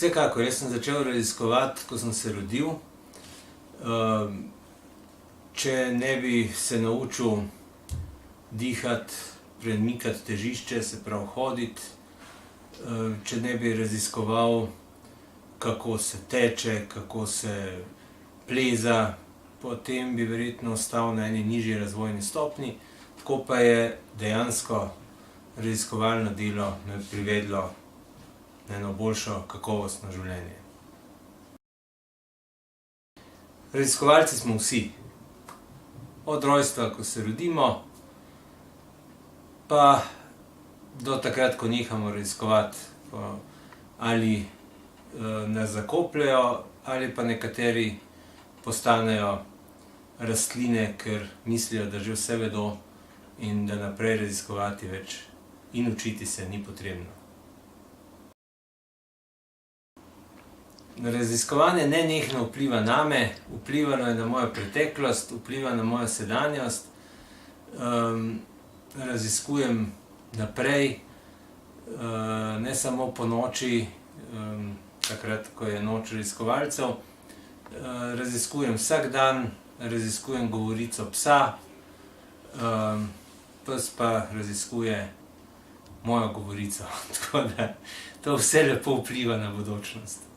Vsekakor, jaz sem začel raziskovati, ko sem se rodil. Če ne bi se naučil dihati, premikati težišče, se pravi hoditi, če ne bi raziskoval, kako se teče, kako se pleza, potem bi verjetno ostal na eni nižji razvojni stopnji, tako pa je dejansko raziskovalno delo me privedlo na eno boljšo kakovostno življenje. Raziskovalci smo vsi. Od rojstva, ko se rodimo, pa do takrat, ko nehamo raziskovati, ali nas zakopljejo, ali pa nekateri postanejo rastline, ker mislijo, da že vse vedo in da naprej raziskovati več in učiti se ni potrebno. Raziskovanje nenehno vpliva name, vplivalo je na mojo preteklost, vpliva na mojo sedanjost. Raziskujem naprej, ne samo ponoči, takrat, ko je noč raziskovalcev. Raziskujem vsak dan, raziskujem govorico psa, pes pa raziskuje mojo govorico, tako da to vse lepo vpliva na bodočnost.